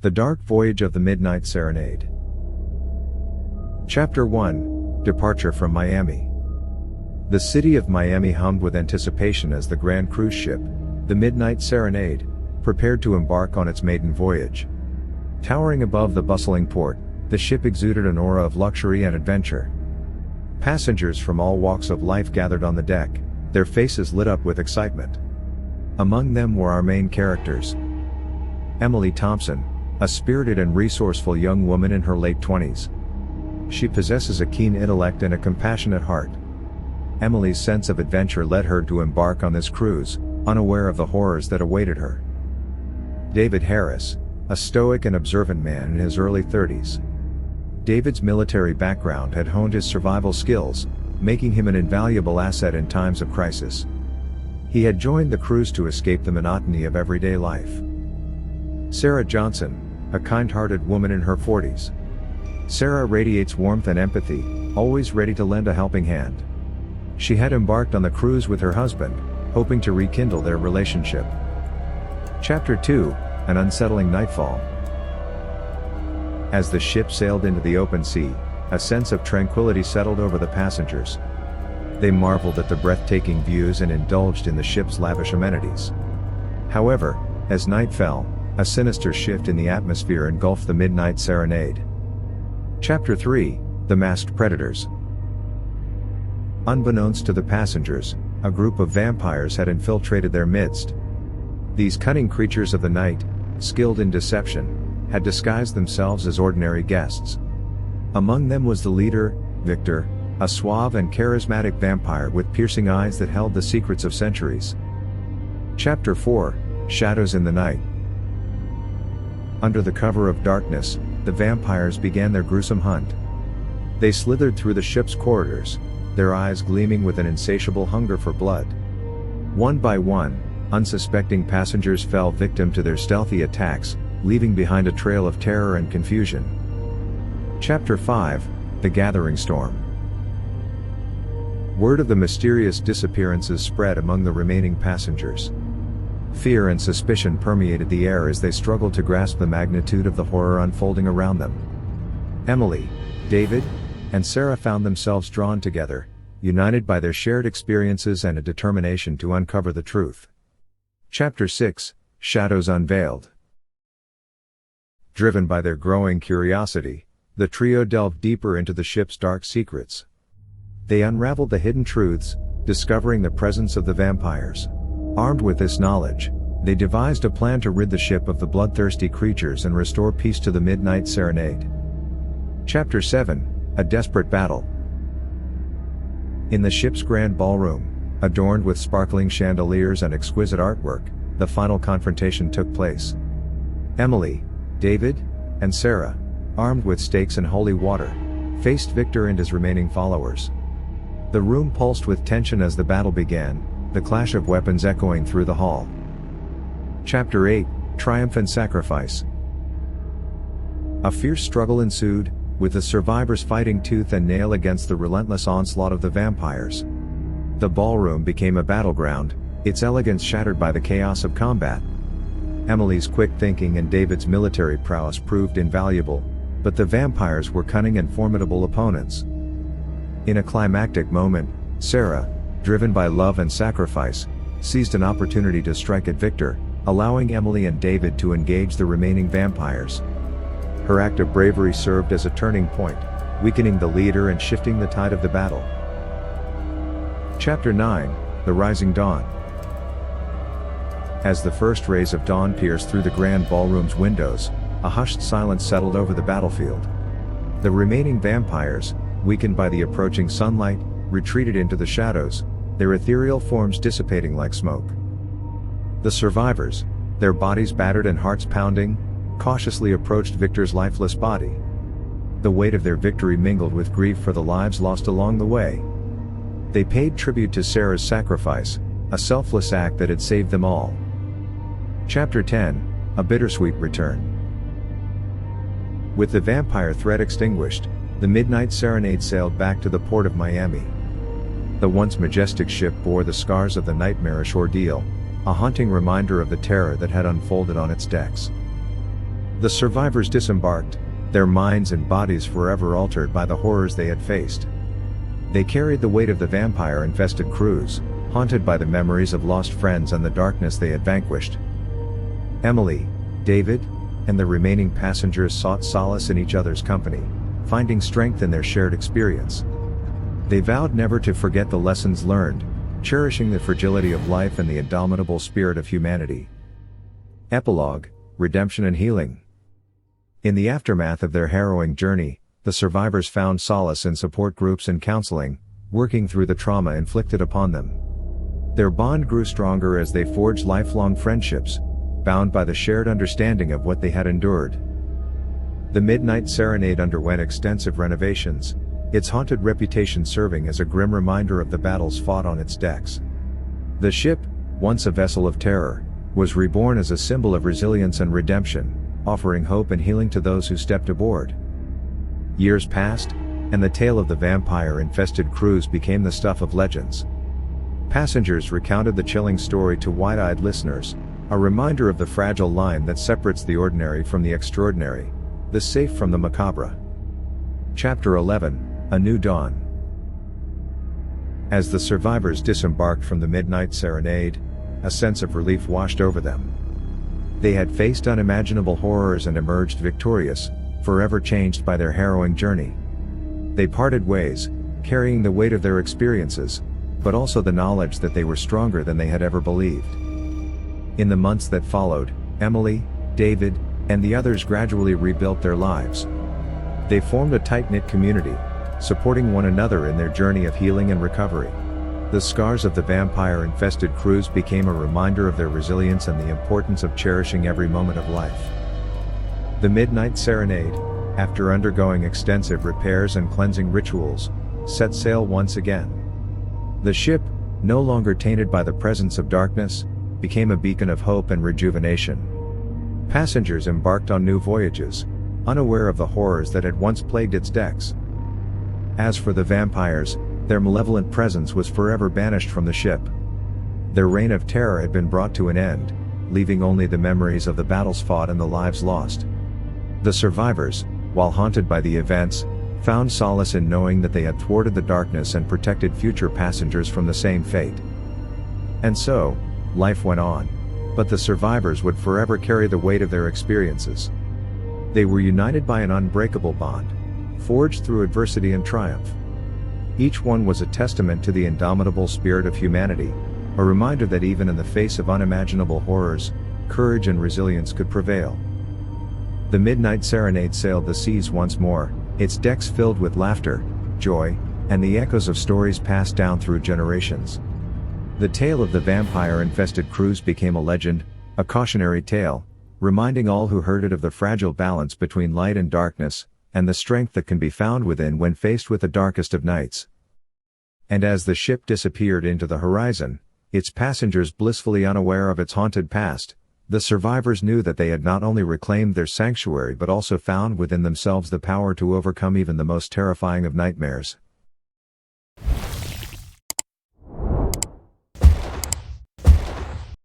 The Dark Voyage of the Midnight Serenade. Chapter 1: Departure from Miami. The city of Miami hummed with anticipation as the grand cruise ship, the Midnight Serenade, prepared to embark on its maiden voyage. Towering above the bustling port, the ship exuded an aura of luxury and adventure. Passengers from all walks of life gathered on the deck, their faces lit up with excitement. Among them were our main characters. Emily Thompson, a spirited and resourceful young woman in her late 20s. She possesses a keen intellect and a compassionate heart. Emily's sense of adventure led her to embark on this cruise, unaware of the horrors that awaited her. David Harris, a stoic and observant man in his early 30s. David's military background had honed his survival skills, making him an invaluable asset in times of crisis. He had joined the cruise to escape the monotony of everyday life. Sarah Johnson, a kind-hearted woman in her 40s. Sarah radiates warmth and empathy, always ready to lend a helping hand. She had embarked on the cruise with her husband, hoping to rekindle their relationship. Chapter 2: An Unsettling Nightfall. As the ship sailed into the open sea, a sense of tranquility settled over the passengers. They marveled at the breathtaking views and indulged in the ship's lavish amenities. However, as night fell, a sinister shift in the atmosphere engulfed the Midnight Serenade. Chapter 3: The Masked Predators. Unbeknownst to the passengers, a group of vampires had infiltrated their midst. These cunning creatures of the night, skilled in deception, had disguised themselves as ordinary guests. Among them was the leader, Victor, a suave and charismatic vampire with piercing eyes that held the secrets of centuries. Chapter 4: Shadows in the Night. Under the cover of darkness, the vampires began their gruesome hunt. They slithered through the ship's corridors, their eyes gleaming with an insatiable hunger for blood. One by one, unsuspecting passengers fell victim to their stealthy attacks, leaving behind a trail of terror and confusion. Chapter 5: The Gathering Storm. Word of the mysterious disappearances spread among the remaining passengers. Fear and suspicion permeated the air as they struggled to grasp the magnitude of the horror unfolding around them. Emily, David, and Sarah found themselves drawn together, united by their shared experiences and a determination to uncover the truth. Chapter 6: Shadows Unveiled. Driven by their growing curiosity, the trio delved deeper into the ship's dark secrets. They unraveled the hidden truths, discovering the presence of the vampires. Armed with this knowledge, they devised a plan to rid the ship of the bloodthirsty creatures and restore peace to the Midnight Serenade. Chapter 7: A Desperate Battle. In the ship's grand ballroom, adorned with sparkling chandeliers and exquisite artwork, the final confrontation took place. Emily, David, and Sarah, armed with stakes and holy water, faced Victor and his remaining followers. The room pulsed with tension as the battle began, the clash of weapons echoing through the hall. Chapter 8: Triumph and Sacrifice. A fierce struggle ensued, with the survivors fighting tooth and nail against the relentless onslaught of the vampires. The ballroom became a battleground, its elegance shattered by the chaos of combat. Emily's quick thinking and David's military prowess proved invaluable, but the vampires were cunning and formidable opponents. In a climactic moment, Sarah, driven by love and sacrifice, seized an opportunity to strike at Victor, allowing Emily and David to engage the remaining vampires. Her act of bravery served as a turning point, weakening the leader and shifting the tide of the battle. Chapter 9: The Rising Dawn. As the first rays of dawn pierced through the grand ballroom's windows, a hushed silence settled over the battlefield. The remaining vampires, weakened by the approaching sunlight, retreated into the shadows, their ethereal forms dissipating like smoke. The survivors, their bodies battered and hearts pounding, cautiously approached Victor's lifeless body. The weight of their victory mingled with grief for the lives lost along the way. They paid tribute to Sarah's sacrifice, a selfless act that had saved them all. Chapter 10: A Bittersweet Return. With the vampire threat extinguished, the Midnight Serenade sailed back to the port of Miami. The once majestic ship bore the scars of the nightmarish ordeal, a haunting reminder of the terror that had unfolded on its decks. The survivors disembarked, their minds and bodies forever altered by the horrors they had faced. They carried the weight of the vampire-infested cruise, haunted by the memories of lost friends and the darkness they had vanquished. Emily, David, and the remaining passengers sought solace in each other's company, finding strength in their shared experience. They vowed never to forget the lessons learned, cherishing the fragility of life and the indomitable spirit of humanity. Epilogue, Redemption and Healing. In the aftermath of their harrowing journey, the survivors found solace in support groups and counseling, working through the trauma inflicted upon them. Their bond grew stronger as they forged lifelong friendships, bound by the shared understanding of what they had endured. The Midnight Serenade underwent extensive renovations, its haunted reputation serving as a grim reminder of the battles fought on its decks. The ship, once a vessel of terror, was reborn as a symbol of resilience and redemption, offering hope and healing to those who stepped aboard. Years passed, and the tale of the vampire-infested cruise became the stuff of legends. Passengers recounted the chilling story to wide-eyed listeners, a reminder of the fragile line that separates the ordinary from the extraordinary, the safe from the macabre. Chapter 11, A New Dawn. As the survivors disembarked from the Midnight Serenade, a sense of relief washed over them. They had faced unimaginable horrors and emerged victorious, forever changed by their harrowing journey. They parted ways, carrying the weight of their experiences, but also the knowledge that they were stronger than they had ever believed. In the months that followed, Emily, David, and the others gradually rebuilt their lives. They formed a tight-knit community, supporting one another in their journey of healing and recovery. The scars of the vampire-infested cruise became a reminder of their resilience and the importance of cherishing every moment of life. The Midnight Serenade, after undergoing extensive repairs and cleansing rituals, set sail once again. The ship, no longer tainted by the presence of darkness, became a beacon of hope and rejuvenation. Passengers embarked on new voyages, unaware of the horrors that had once plagued its decks. As for the vampires, their malevolent presence was forever banished from the ship. Their reign of terror had been brought to an end, leaving only the memories of the battles fought and the lives lost. The survivors, while haunted by the events, found solace in knowing that they had thwarted the darkness and protected future passengers from the same fate. And so, life went on, but the survivors would forever carry the weight of their experiences. They were united by an unbreakable bond, forged through adversity and triumph. Each one was a testament to the indomitable spirit of humanity, a reminder that even in the face of unimaginable horrors, courage and resilience could prevail. The Midnight Serenade sailed the seas once more, its decks filled with laughter, joy, and the echoes of stories passed down through generations. The tale of the vampire-infested cruise became a legend, a cautionary tale, reminding all who heard it of the fragile balance between light and darkness, and the strength that can be found within when faced with the darkest of nights. And as the ship disappeared into the horizon, its passengers blissfully unaware of its haunted past, the survivors knew that they had not only reclaimed their sanctuary but also found within themselves the power to overcome even the most terrifying of nightmares.